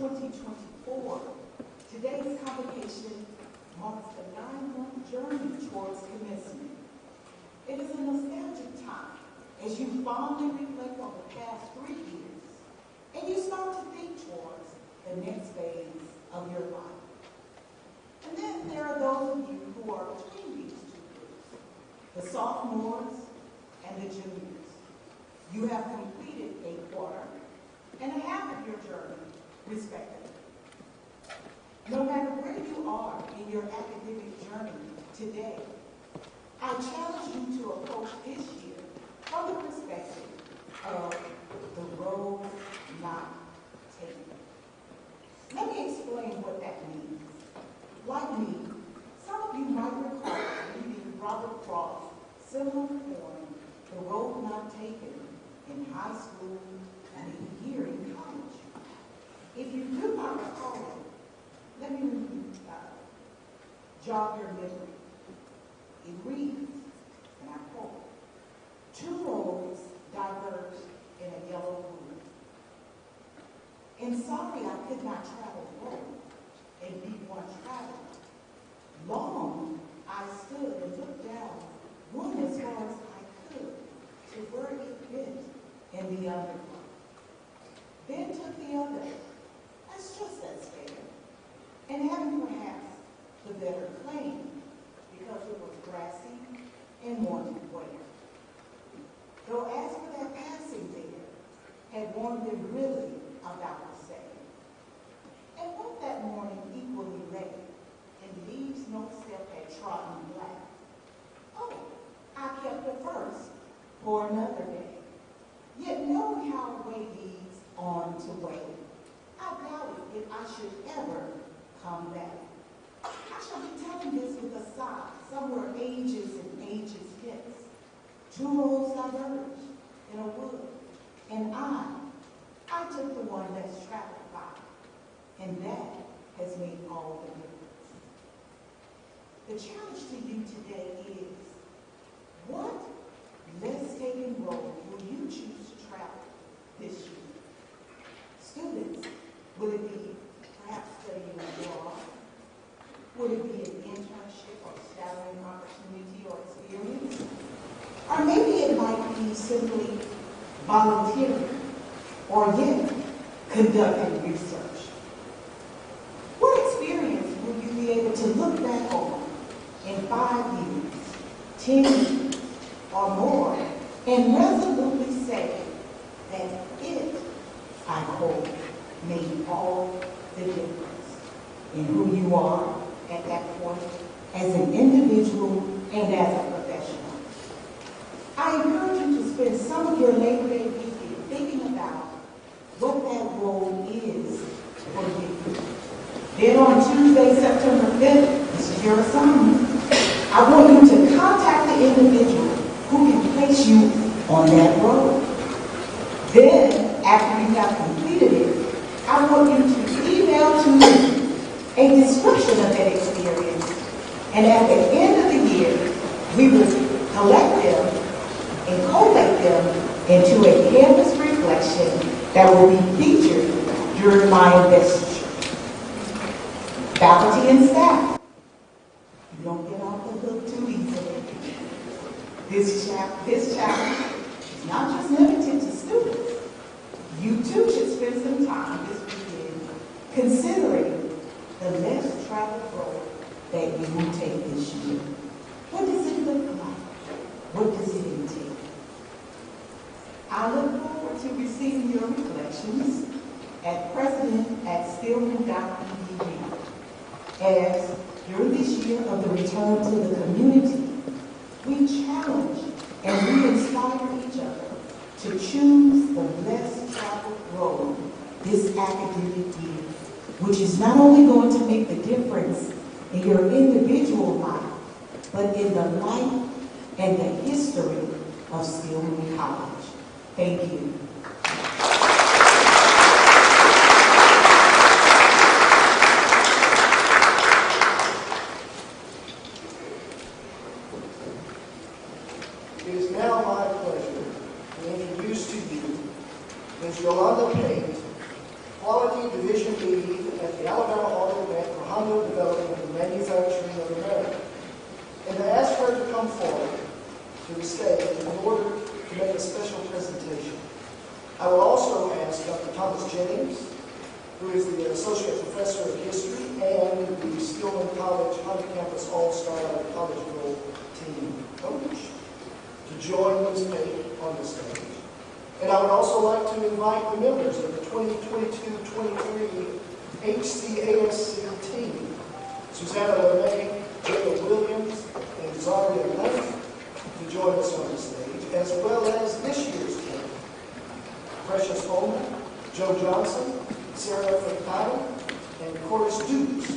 2024, today's convocation marks the 9-month journey towards commencement. It is a nostalgic time as you fondly reflect on the past 3 years and you start to think towards the next phase of your life. And then there are those of you who are between these two groups, the sophomores and the juniors. You have completed a quarter and a half of your journey, respectively. No matter where you are in your academic journey today, I challenge you to approach this year from the perspective of the road not taken. Let me explain what that means. Like me, some of you might recall reading Robert Frost's similar poem, The Road Not Taken, in high school and even here in college. If you do not recall it, let me jog your memory. It reads, and I quote, "Two roads diverge in a yellow wood. And sorry I could not travel both and be one traveler. Long I stood and looked down one as far as I could to where it bent in the other one. Then took the other, that's just as fair, and having perhaps the better claim, because it was grassy and wanted wear. Though as for that passing there, had warned them really about the same. And what that morning equally lay, and leaves no step had trodden black. Oh, I kept the first for another day. Yet knowing how way leads on to way, I doubted if I should ever come back. I shall be telling this with a sigh, somewhere ages and ages hence. Two roads diverged in a wood, and I took the one less traveled by, and that has made all the difference. The challenge to you today is, what less taken road will you choose to travel this year? Students, will it be perhaps studying abroad? Would it be an internship or shadowing opportunity or experience? Or maybe it might be simply volunteering or yet conducting research. What experience will you be able to look back on in 5 years, 10 years, or more and resolutely say that it, I hope, made all the difference in who you are at that point as an individual and as a professional. I encourage you to spend some of your Labor Day weekend thinking about what that role is for you. Then on Tuesday, September 5th, this is your assignment. I want you to contact the individual who can place you on that road. Then, after you have completed it, I want you to email to me a description of that experience, and at the end of the year, we will collect them and collate them into a canvas reflection that will be featured during my investiture. Faculty and staff, you don't get off the hook too easily. This challenge is not just limited to students. You too should spend some time this weekend considering the less traveled road that you will take this year. What does it look like? What does it entail? I look forward to receiving your reflections at president@stillman.edu. As during this year of the return to the community, we challenge and we inspire each other to choose the less traveled road this academic year, which is not only going to make the difference in your individual life, but in the life and the history of Stillman College. Thank you. It is now my pleasure to introduce to you Ms. Yolanda Page, Quality Division Division Lead at the Alabama Auto Plant for Honda Development and Manufacturing of America, and to ask her to come forward to the stage in order to make a special presentation. I will also ask Dr. Thomas Jennings, who is the Associate Professor of History and the Stillman College Honda Campus All-Star College Bowl Team Coach, to join Ms. Page on the stage. And I would also like to invite the members of the 2022-23 HCASC team, Susanna LeMay, Jacob Williams, and Zaria Lane, to join us on the stage, as well as this year's team, Precious Holman, Joe Johnson, Sarah Furtado, and Chorus Dukes,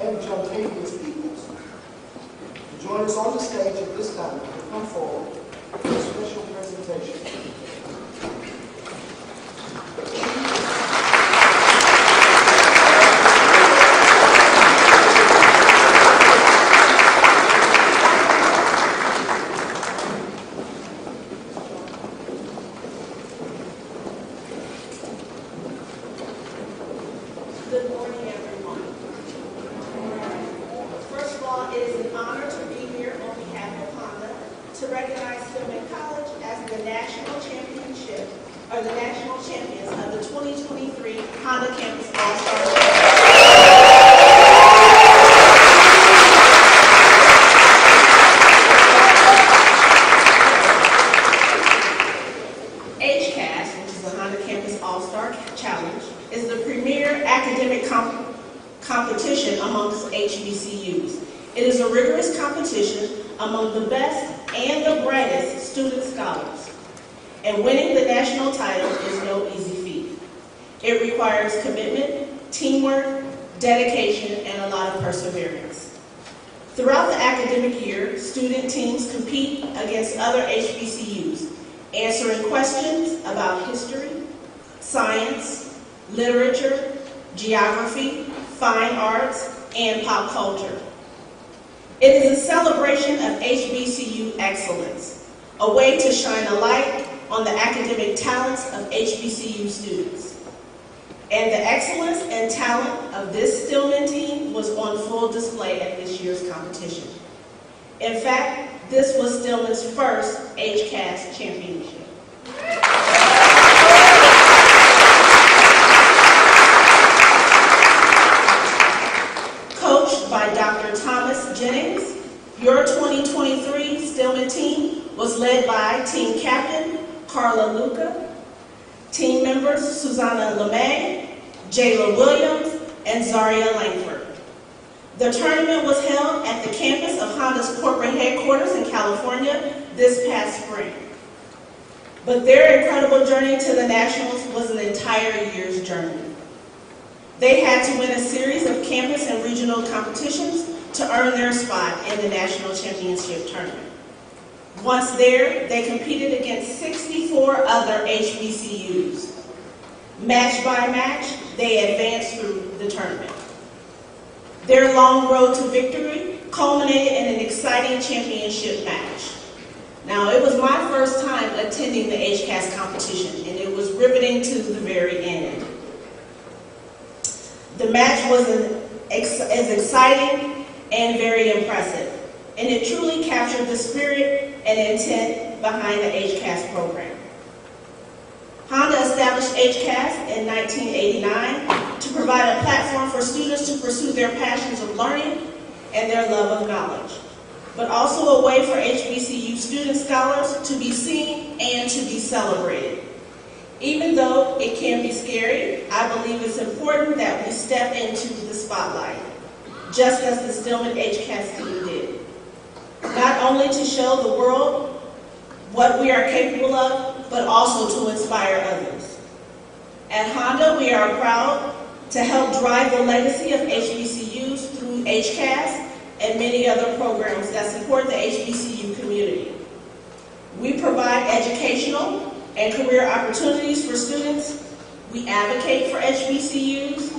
and Jontavius Peoples, to join us on the stage at this time to come forward for a special presentation. Good morning, everyone. First of all, it is an honor to be here on behalf of Honda to recognize Stillman College as the national championship, or the national champions of the 2023 Honda Campus All-Star. HCAS, which is the Honda Campus All-Star Challenge, is the premier academic competition amongst HBCUs. It is a rigorous competition among the best and the brightest student scholars. And winning the national title is no easy feat. It requires commitment, teamwork, dedication, and a lot of perseverance. Throughout the academic year, student teams compete against other HBCUs, answering questions about history, science, literature, geography, fine arts, and pop culture. It is a celebration of HBCU excellence, a way to shine a light on the academic talents of HBCU students. And the excellence and talent of this Stillman team was on full display at this year's competition. In fact, this was Stillman's first HCAS championship. Coached by Dr. Thomas Jennings, your 2023 Stillman team was led by team captain Carla Luca, team members Susanna LeMay, Jayla Williams, and Zaria Langford. The tournament was held at the campus of Honda's corporate headquarters in California this past spring. But their incredible journey to the Nationals was an entire year's journey. They had to win a series of campus and regional competitions to earn their spot in the national championship tournament. Once there, they competed against 64 other HBCUs. Match by match, they advanced through the tournament. Their long road to victory culminated in an exciting championship match. Now, it was my first time attending the HCAS competition, and it was riveting to the very end. The match was as exciting and very impressive, and it truly captured the spirit and intent behind the HCAS program. Honda established HCAS in 1989 to provide a platform for students to pursue their passions of learning and their love of knowledge, but also a way for HBCU student scholars to be seen and to be celebrated. Even though it can be scary, I believe it's important that we step into the spotlight, just as the Stillman HCAS team did. Not only to show the world what we are capable of, but also to inspire others. At Honda, we are proud to help drive the legacy of HBCUs through HCAS and many other programs that support the HBCU community. We provide educational and career opportunities for students, we advocate for HBCUs,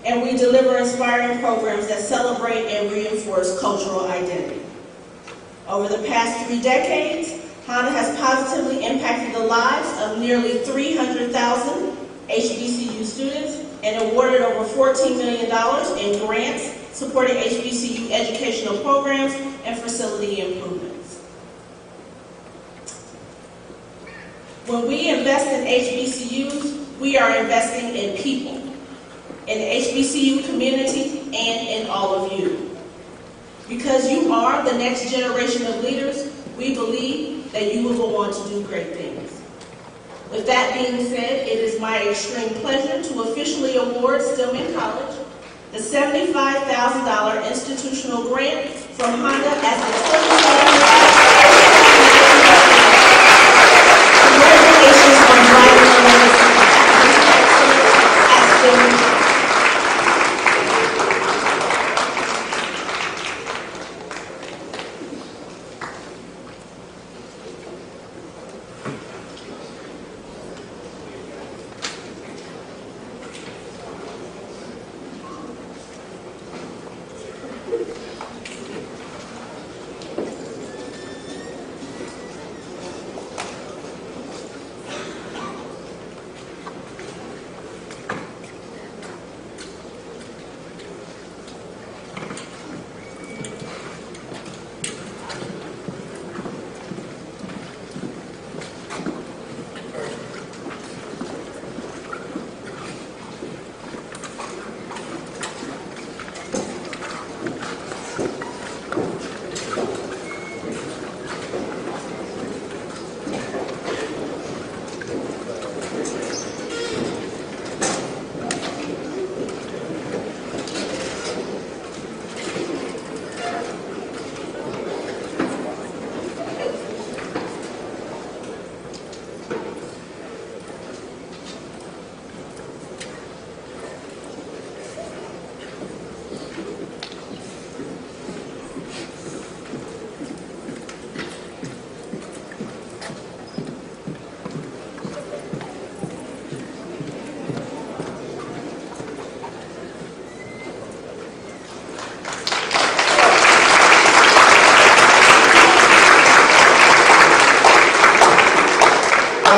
and we deliver inspiring programs that celebrate and reinforce cultural identity. Over the past 3 decades, Honda has positively impacted the lives of nearly 300,000 HBCU students and awarded over $14 million in grants supporting HBCU educational programs and facility improvements. When we invest in HBCUs, we are investing in people, in the HBCU community, and in all of you. Because you are the next generation of leaders, we believe that you will go on to do great things. With that being said, it is my extreme pleasure to officially award Stillman College the $75,000 institutional grant from Honda as the 20th. Congratulations on driving the legacy at Stillman.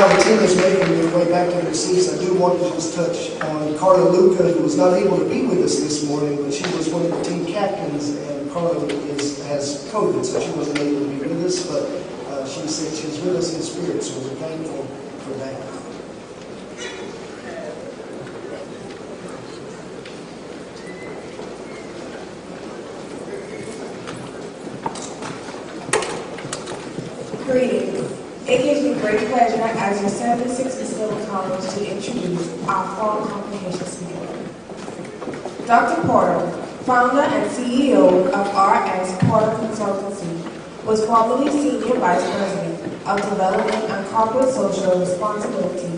The team is making their way back to their seats. I do want to just touch on Carla Luca, who was not able to be with us this morning, but she was one of the team captains, and Carla has COVID, so she wasn't able to be with us, but she said she's with us in spirit, so we're thankful for that. Greetings. It gives me great pleasure as your 76th Stillman College to introduce our fall Convocation speaker. Dr. Porter, founder and CEO of RS Porter Consultancy, was formerly Senior Vice President of Development and Corporate Social Responsibility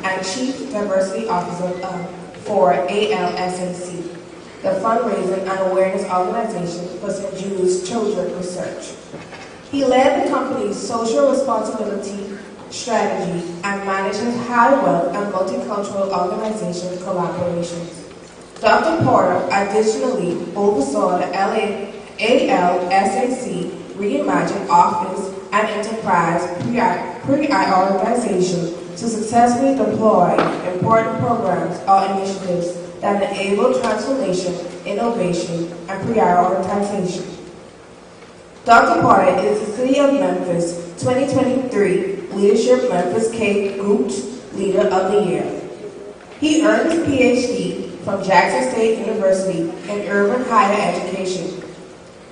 and Chief Diversity Officer for ALSAC, the fundraising and awareness organization for St. Jude's Children Research. He led the company's social responsibility strategy and manages high wealth and multicultural organization collaborations. Dr. Porter additionally oversaw the ALSAC Reimagined Office and Enterprise prioritization to successfully deploy important programs or initiatives that enable transformation, innovation, and prioritization. Dr. Porter is the City of Memphis 2023 Leadership Memphis K Group Leader of the Year. He earned his PhD from Jackson State University in Urban Higher Education.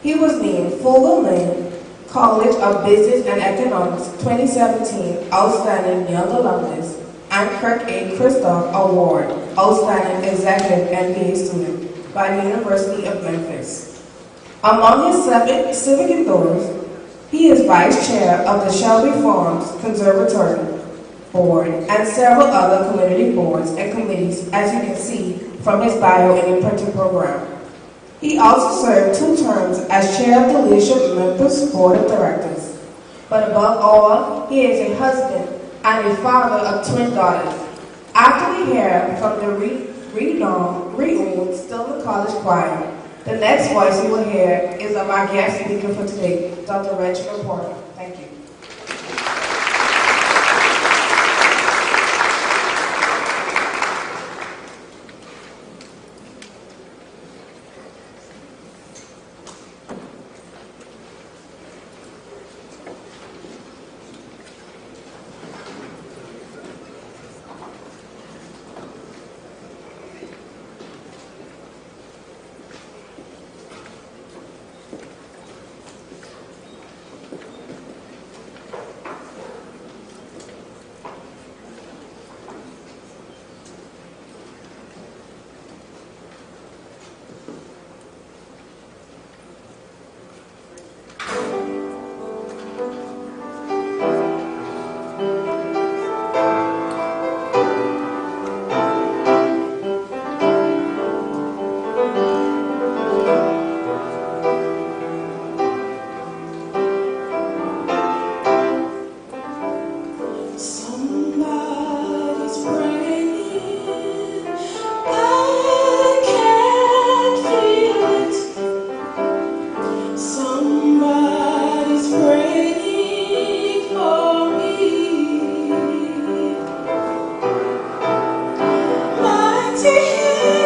He was named Fullerton College of Business and Economics 2017 Outstanding Young Alumnus and Kirk A. Christoph Award Outstanding Executive MBA Student by the University of Memphis. Among his civic endeavors, he is Vice Chair of the Shelby Farms Conservatory Board and several other community boards and committees, as you can see from his bio in the printed program. He also served 2 terms as Chair of the Leadership Memphis Board of Directors. But above all, he is a husband and a father of twin daughters. After we hear from the renowned Stillman College Choir, the next voice you will hear is of our guest speaker for today, Dr. Reginald Porter. Thank you. Angels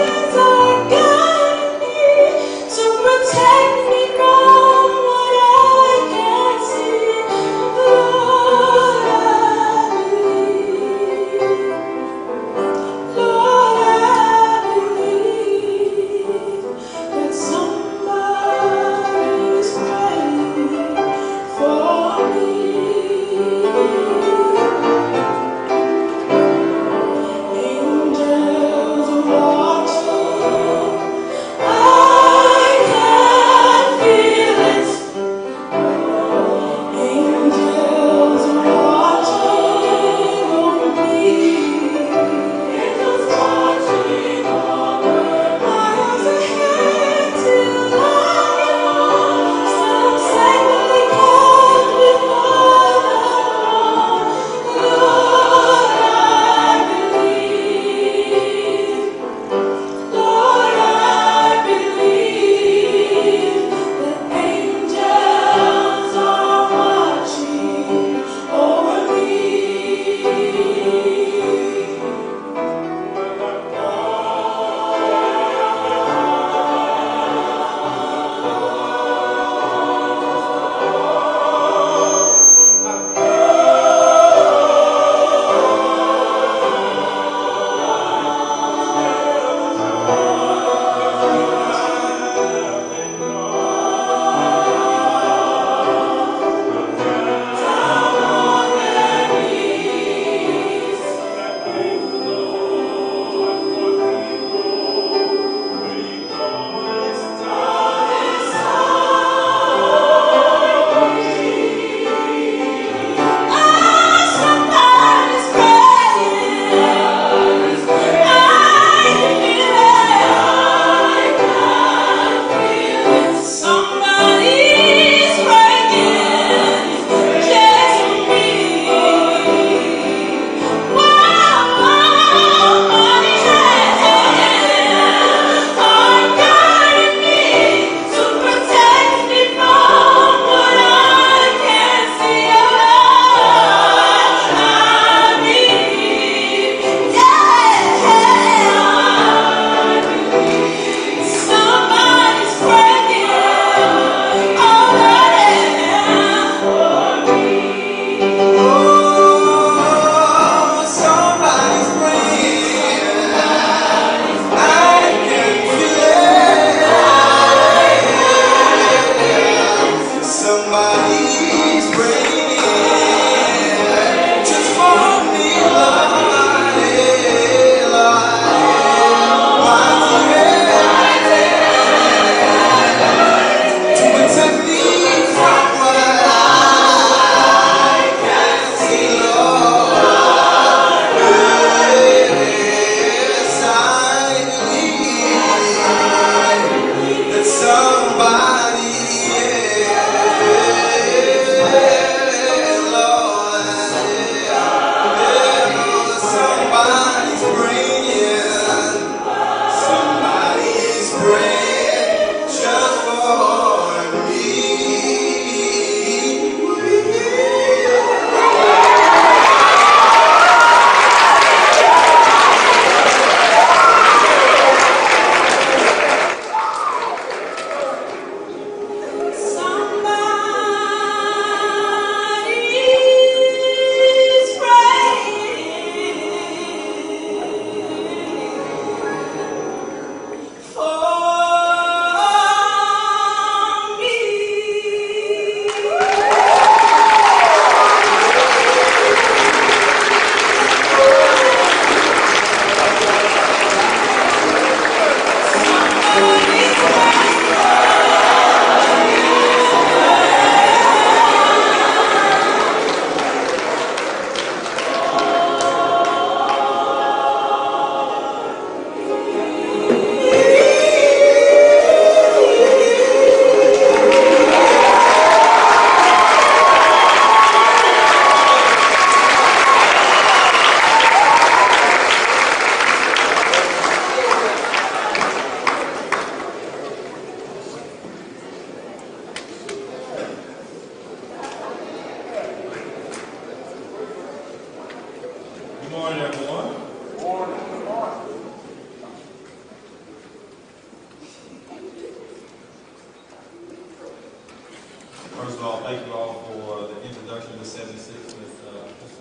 all, thank you all for the introduction to 76 with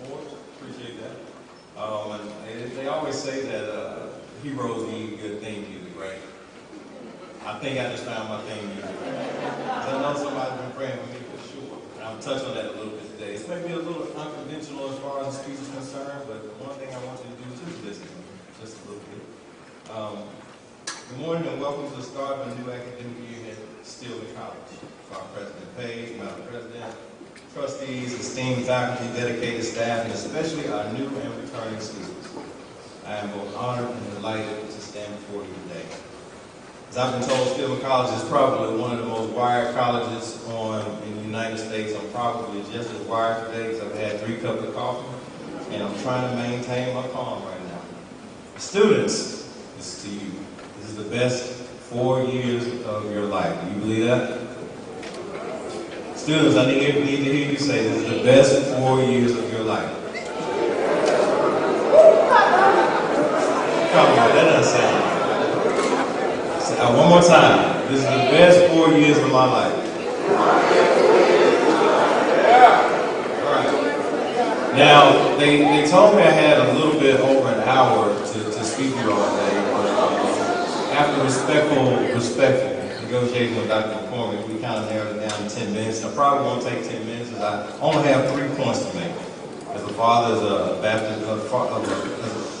Ford. Appreciate that. And they always say that heroes need good theme music, right? I think I just found my theme music. I know somebody's been praying for me for sure. And I'll touch on that a little bit today. It's maybe a little unconventional as far as the speech is concerned, but one thing I want you to do is just listen just a little bit. Good morning and welcome to the start of a new academic year at Stillman College. Our President Page, Madam President, trustees, esteemed faculty, dedicated staff, and especially our new and returning students. I am both honored and delighted to stand before you today. As I've been told, Stillman College is probably one of the most wired colleges in the United States. I'm probably just as wired today because I've had 3 cups of coffee, and I'm trying to maintain my calm right now. Students, this is to you. This is the best 4 years of your life. Do you believe that? Students, I need to hear you say this is the best 4 years of your life. Come on, that doesn't sound right. One more time. This is the best 4 years of my life. All right. Now, they told me I had a little bit over an hour to speak to you all today, but after respectful negotiation with Dr. McCormick, we kind of narrowed it down to 10 minutes. I probably won't take 10 minutes because I only have 3 points to make. As a father, as a Baptist, as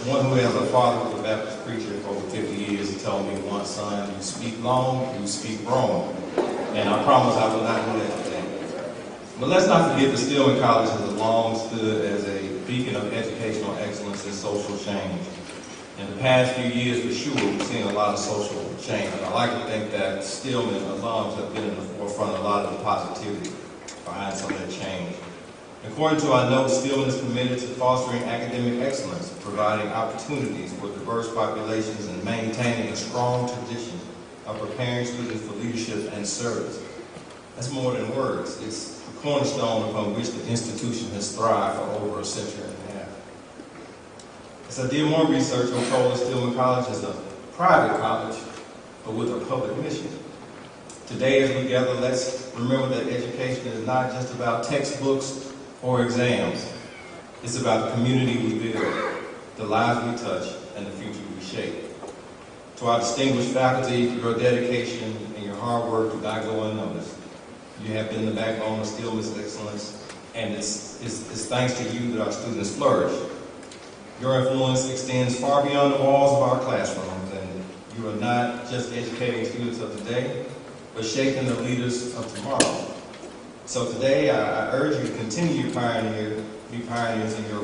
one who has a father who's a Baptist preacher for over 50 years, he told me once, son, you speak long, you speak wrong. And I promise I will not do that today. But let's not forget that Stillman College has long stood as a beacon of educational excellence and social change. In the past few years, for sure, we've seen a lot of social change. And I like to think that Stillman alums have been in the forefront of a lot of the positivity behind some of that change. According to our notes, Stillman is committed to fostering academic excellence, providing opportunities for diverse populations, and maintaining a strong tradition of preparing students for leadership and service. That's more than words. It's the cornerstone upon which the institution has thrived for over a century and a half. As I did more research, I'm told that Stillman College is a private college, but with a public mission. Today, as we gather, let's remember that education is not just about textbooks or exams. It's about the community we build, the lives we touch, and the future we shape. To our distinguished faculty, your dedication and your hard work do not go unnoticed. You have been the backbone of Stillman's excellence, and it's thanks to you that our students flourish. Your influence extends far beyond the walls of our classrooms, and you are not just educating students of today, but shaping the leaders of tomorrow. So today, I urge you to continue to be pioneers in your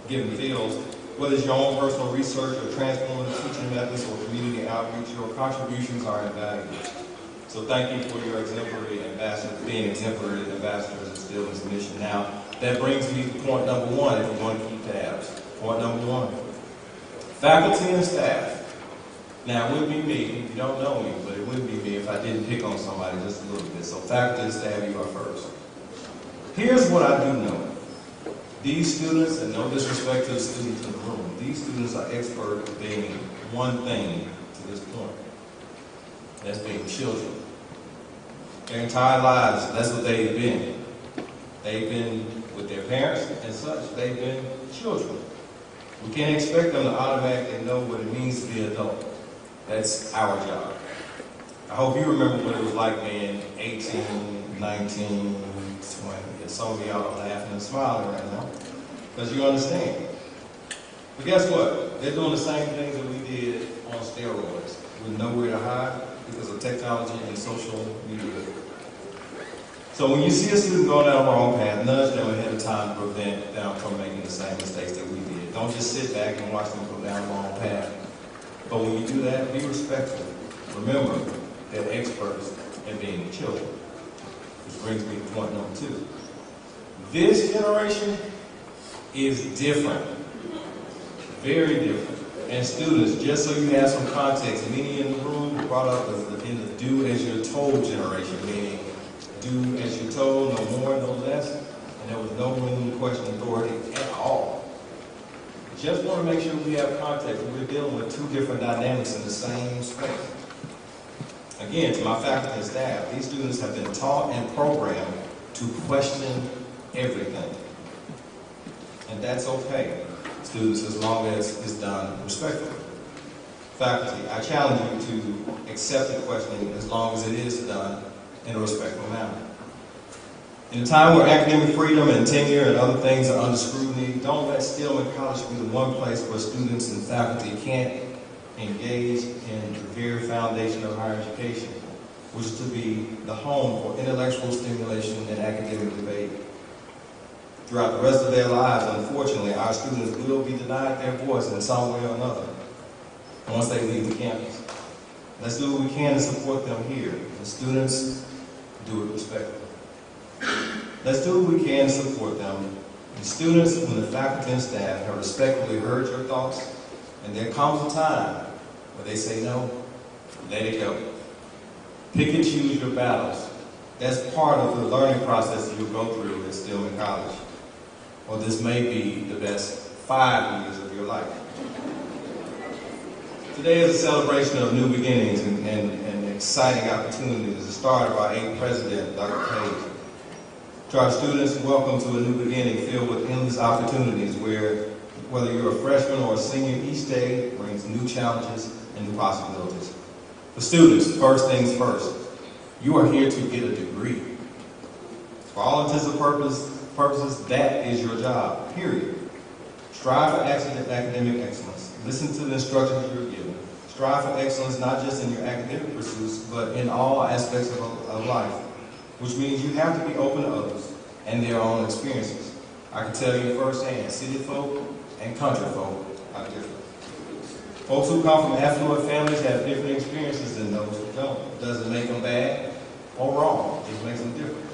given fields. Whether it's your own personal research or transformative teaching methods or community outreach, your contributions are invaluable. So thank you for your being exemplary ambassadors of Stillman's mission. Now, that brings me to point number 1, if you want to keep tabs. Point number 1, faculty and staff. Now, it wouldn't be me, you don't know me, but it wouldn't be me if I didn't pick on somebody just a little bit. So faculty and staff, you are first. Here's what I do know. These students, and no disrespect to the students in the room, these students are expert at being one thing to this point. That's being children. Their entire lives, that's what they've been. They've been with their parents and such, they've been children. We can't expect them to automatically know what it means to be an adult. That's our job. I hope you remember what it was like being 18, 19, 20. And some of y'all are laughing and smiling right now because you understand. But guess what? They're doing the same things that we did on steroids with nowhere to hide because of technology and social media. So when you see a student going down the wrong path, nudge them ahead of time to prevent them from making the same mistakes that we did. Don't just sit back and watch them go down the wrong path. But when you do that, be respectful. Remember, they're experts at being children. Which brings me to point number 2. This generation is different. Very different. And students, just so you have some context, many in the room were brought up in the do as you're told generation, meaning do as you're told, no more, no less, and there was no room to question authority at all. Just want to make sure we have context. We're dealing with 2 different dynamics in the same space. Again, to my faculty and staff, these students have been taught and programmed to question everything. And that's okay, students, as long as it's done respectfully. Faculty, I challenge you to accept the questioning as long as it is done in a respectful manner. In a time where academic freedom and tenure and other things are under scrutiny, don't let Stillman College be the one place where students and faculty can't engage in the very foundation of higher education, which is to be the home for intellectual stimulation and academic debate. Throughout the rest of their lives, unfortunately, our students will be denied their voice in some way or another once they leave the campus. Let's do what we can to support them here. The students, do it respectfully. Let's do what we can to support them. The students and the faculty and staff have respectfully heard your thoughts, and there comes a time where they say no, let it go. Pick and choose your battles. That's part of the learning process that you'll go through at Stillman College. Or this may be the best 5 years of your life. Today is a celebration of new beginnings and exciting opportunities. The start of our 8th president, Dr. Page. To our students, welcome to a new beginning filled with endless opportunities where, whether you're a freshman or a senior, each day brings new challenges and new possibilities. For students, first things first, you are here to get a degree. For all intents and purposes, that is your job, period. Strive for academic excellence. Listen to the instructions you're given. Strive for excellence not just in your academic pursuits, but in all aspects of life, which means you have to be open to others and their own experiences. I can tell you firsthand, city folk and country folk are different. Folks who come from affluent families have different experiences than those who don't. It doesn't make them bad or wrong, it makes them different.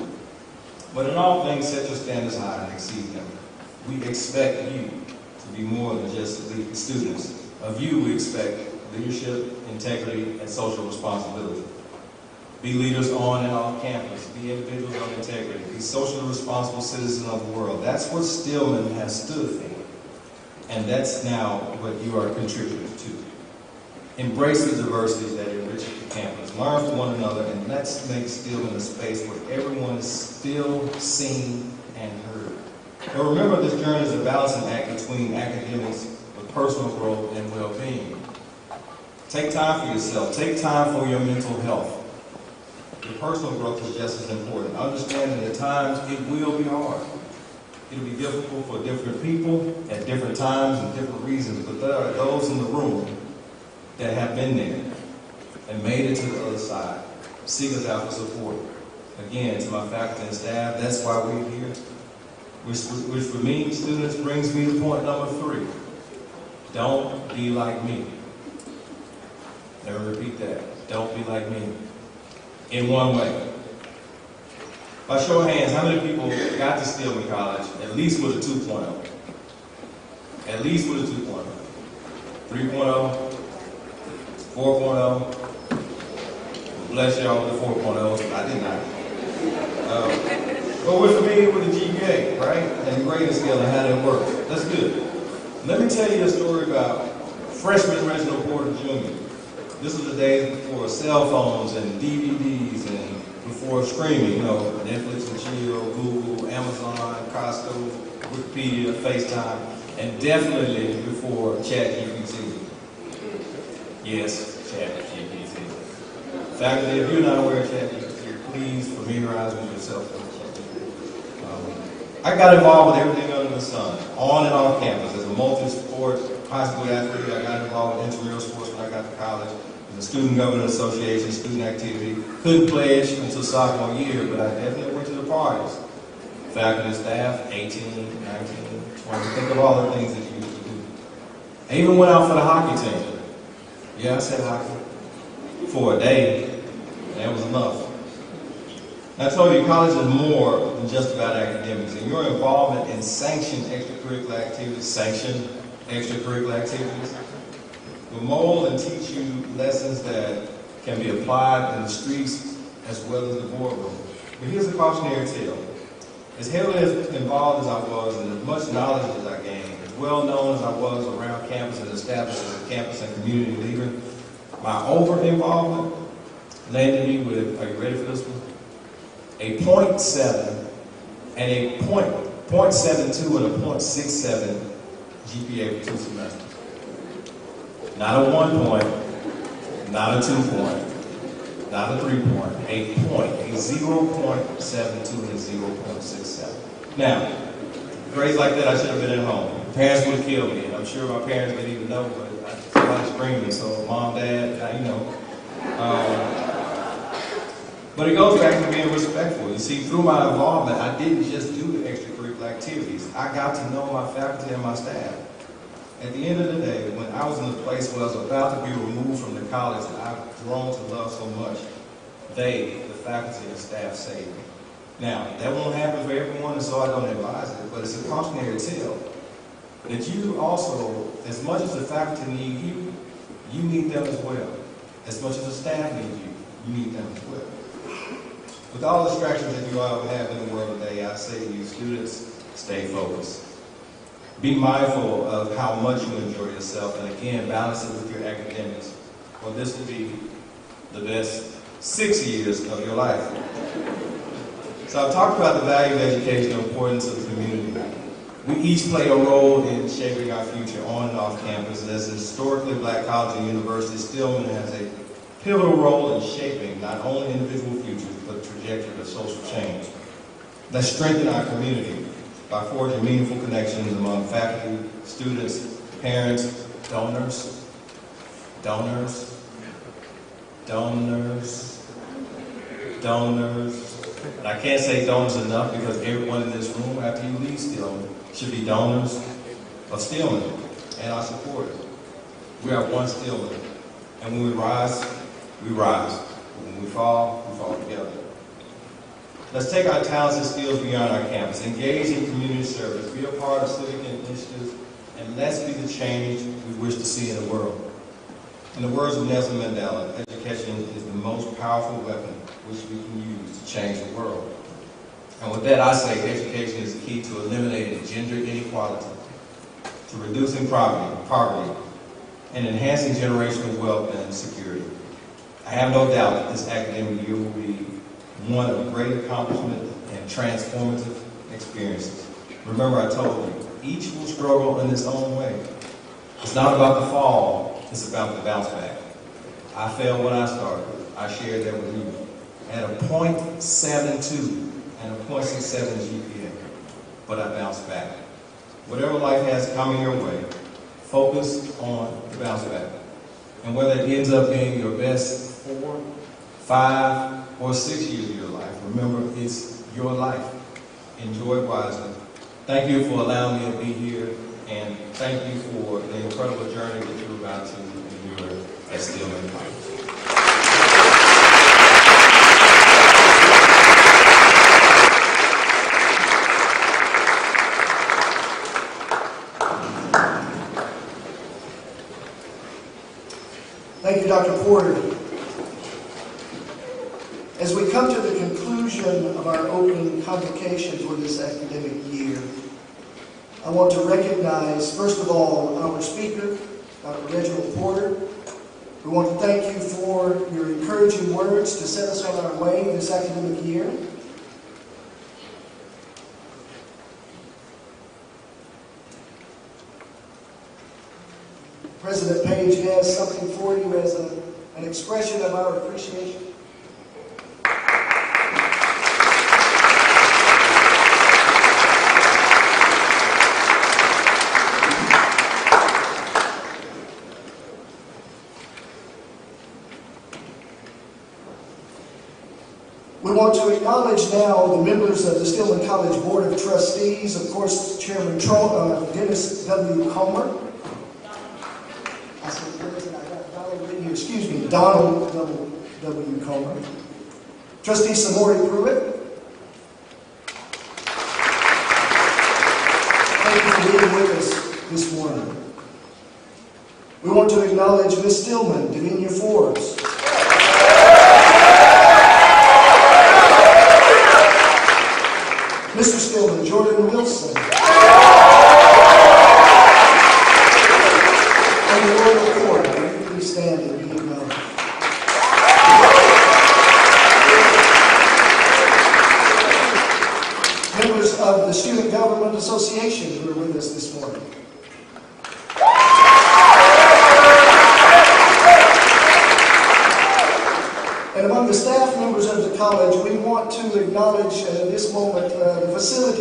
But in all things, set your standards high and exceed them. We expect you to be more than just students. Of you, we expect leadership, integrity, and social responsibility. Be leaders on and off campus. Be individuals of integrity. Be socially responsible citizens of the world. That's what Stillman has stood for. And that's now what you are contributing to. Embrace the diversities that enrich the campus. Learn from one another, and let's make Stillman a space where everyone is still seen and heard. But remember, this journey is a balancing act between academics with personal growth and well-being. Take time for yourself. Take time for your mental health. Your personal growth is just as important. Understanding that at times it will be hard. It'll be difficult for different people at different times and different reasons, but there are those in the room that have been there and made it to the other side. Seek us out for support. Again, to my faculty and staff, that's why we're here. Which for me, students, brings me to point number 3. Don't be like me. Let me repeat that. Don't be like me. In one way. By show of hands, how many people got to Stillman College at least with a 2.0? At least with a 2.0. 3.0? 4.0? Bless y'all with the 4.0s. I did not. But we're familiar with the GPA, right? And the grading scale and how that works. That's good. Let me tell you a story about freshman Reginald Porter, Jr. This was the days before cell phones and DVDs and before streaming, Netflix and chill, Google, Amazon, Costco, Wikipedia, FaceTime, and definitely before ChatGPT. Yes, ChatGPT. Faculty, if you're not aware of ChatGPT, please familiarize with yourself with ChatGPT. I got involved with everything under the sun, on and off campus. As a multi-sport high school athlete, I got involved with intramural sports when I got to college. The Student Government Association, student activity. Couldn't pledge until sophomore year, but I definitely went to the parties. Faculty and staff, 18, 19, 20. Think of all the things that you used to do. I even went out for the hockey team. Yeah, I said hockey. For a day. That was enough. And I told you, college is more than just about academics. And your involvement in sanctioned extracurricular activities, will mold and teach you lessons that can be applied in the streets as well as the boardroom. But here's a cautionary tale. As heavily involved as I was and as much knowledge as I gained, as well known as I was around campus and established as a campus and community leader, my over-involvement landed me with, are you ready for this one? A .7 and a .72 and a .67 GPA for 2 semesters. Not a 1 point, not a 2 point, not a 3 point, a point, a 0.72 and a 0.67. Now, grades like that, I should have been at home. Parents would have killed me, and I'm sure my parents didn't even know, but I was screaming, so mom, dad, you know. But it goes back to being respectful. You see, through my involvement, I didn't just do the extracurricular activities. I got to know my faculty and my staff. At the end of the day, when I was in a place where I was about to be removed from the college that I've grown to love so much, they, the faculty and staff, saved me. Now, that won't happen for everyone, and so I don't advise it, but it's a cautionary tale that you also, as much as the faculty need you, you need them as well. As much as the staff needs you, you need them as well. With all the distractions that you all have in the world today, I say to you, students, stay focused. Be mindful of how much you enjoy yourself, and again, balance it with your academics, or this will be the best 6 years of your life. So I've talked about the value of education and the importance of the community. We each play a role in shaping our future on and off campus. As a historically black college and university, Stillman has a pivotal role in shaping not only individual futures, but the trajectory of social change. Let's strengthen our community by forging meaningful connections among faculty, students, parents, donors, and I can't say donors enough because everyone in this room, after you leave Stillman, should be donors of Stillman and our supporters. We are one Stillman, and when we rise, we rise. When we fall together. Let's take our talents and skills beyond our campus, engage in community service, be a part of civic initiatives, and let's be the change we wish to see in the world. In the words of Nelson Mandela, education is the most powerful weapon which we can use to change the world. And with that, I say education is the key to eliminating gender inequality, to reducing poverty, and enhancing generational wealth and security. I have no doubt that this academic year will be one of great accomplishment and transformative experiences. Remember, I told you, each will struggle in its own way. It's not about the fall, it's about the bounce back. I failed when I started. I shared that with you. At a .72 and a .67 GPA, but I bounced back. Whatever life has coming your way, focus on the bounce back. And whether it ends up being your best 4, 5, or 6 years of your life, remember, it's your life. Enjoy it wisely. Thank you for allowing me to be here, and thank you for the incredible journey that you're about to endure at Stillman College. Thank you, Dr. Porter. As we come to the conclusion of our opening convocation for this academic year, I want to recognize, first of all, our speaker, Dr. Reginald Porter. We want to thank you for your encouraging words to set us on our way this academic year. President Page has something for you as an expression of our appreciation. We want to acknowledge now the members of the Stillman College Board of Trustees, of course, Chairman Dennis W. Comer. Donald W. Comer. Trustee Samori Pruitt. Thank you for being with us this morning. We want to acknowledge Ms. Stillman, Davinia Forbes. Mr. Stillman, Jordan Wilson. And the Royal Court. Will you please stand and be acknowledged?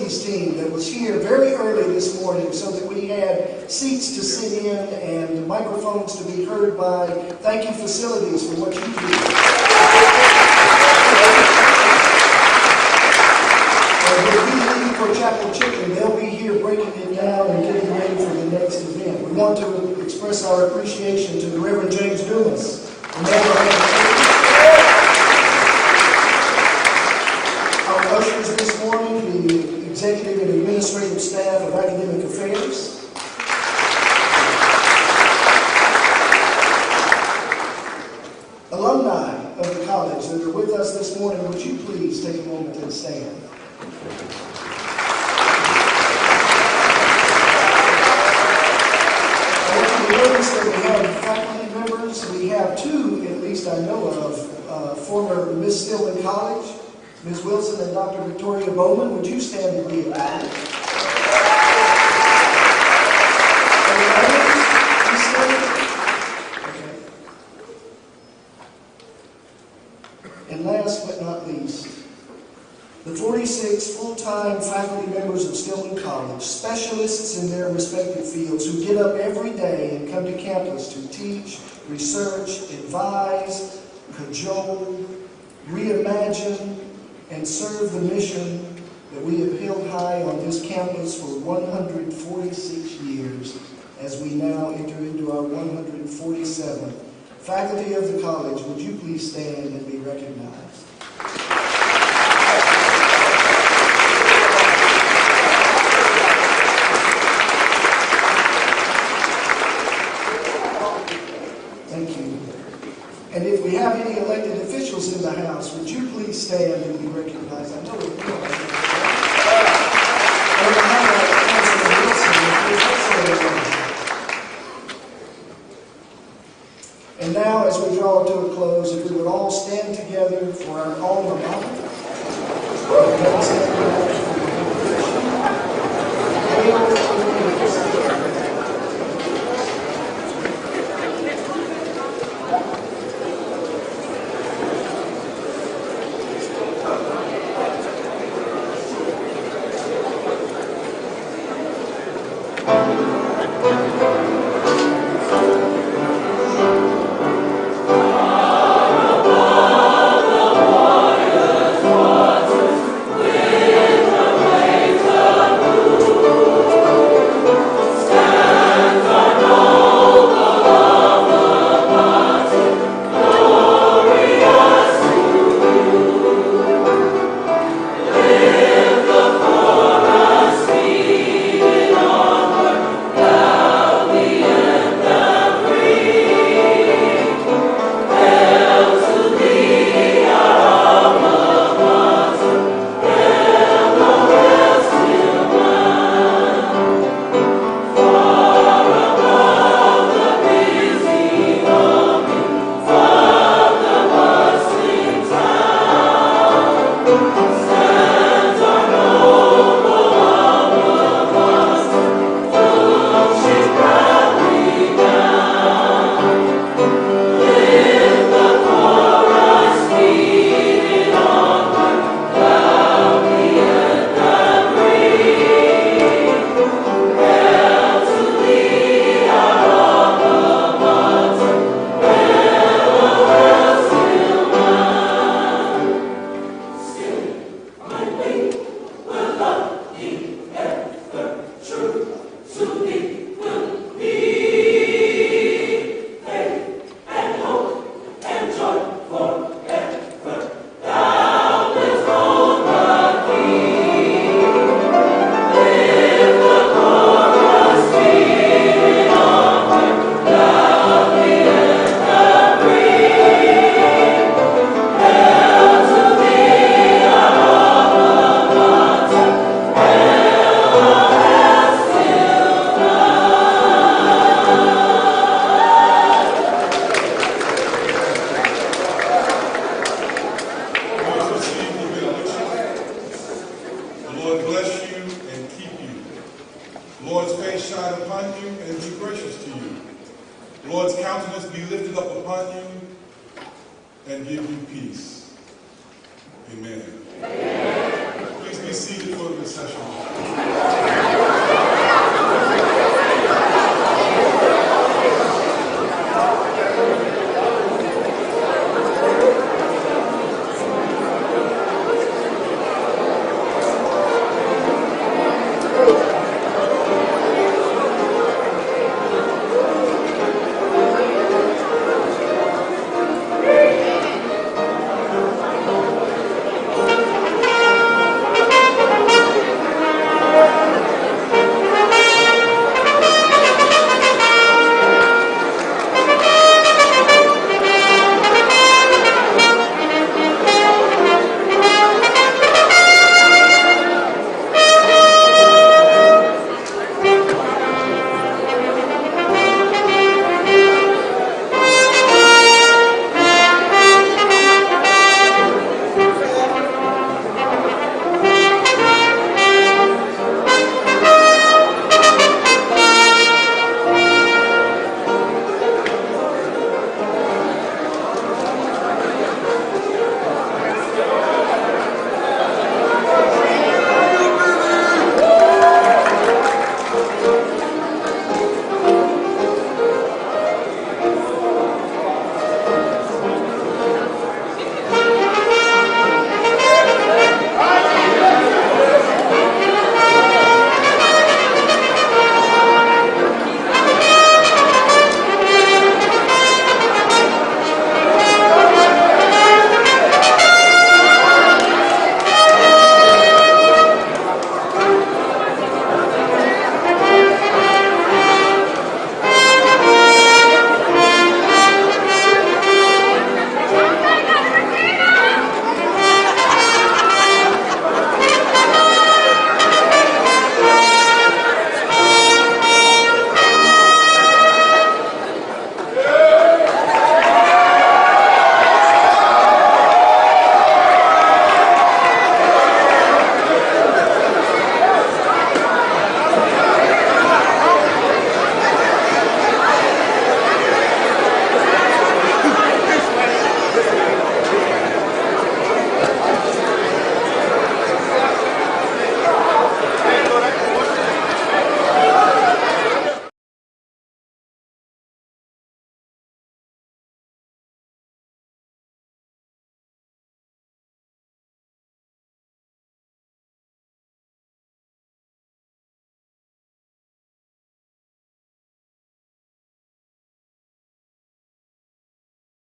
facilities team that was here very early this morning so that we had seats to sit in and microphones to be heard by. Thank you, facilities, for what you do. And if we leave for Chapel Chicken, they'll be here breaking it down and getting ready for the next event. We want to express our appreciation to the Reverend James Dumas. Our ushers this morning, the executive and administrative staff of academic affairs. Alumni of the college that are with us this morning, would you please take a moment and stand? I want you to notice that we have faculty members. We have two, at least I know of, former Miss Stillman College, Ms. Wilson and Dr. Victoria Bowman. Would you stand and be acknowledged? And last but not least, the 46 full-time faculty members of Stillman College, specialists in their respective fields who get up every day and come to campus to teach, research, advise, cajole, reimagine, and serve the mission that we have held high on this campus for 146 years as we now enter into our 147th. Faculty of the college, would you please stand and be recognized? Thank you. And if we have any elected officials in the house, would you please stand and be recognized? I know it will. And now, as we draw to a close, if we would all stand together for our alma mater. and give you peace. Amen. Please be seated for this session.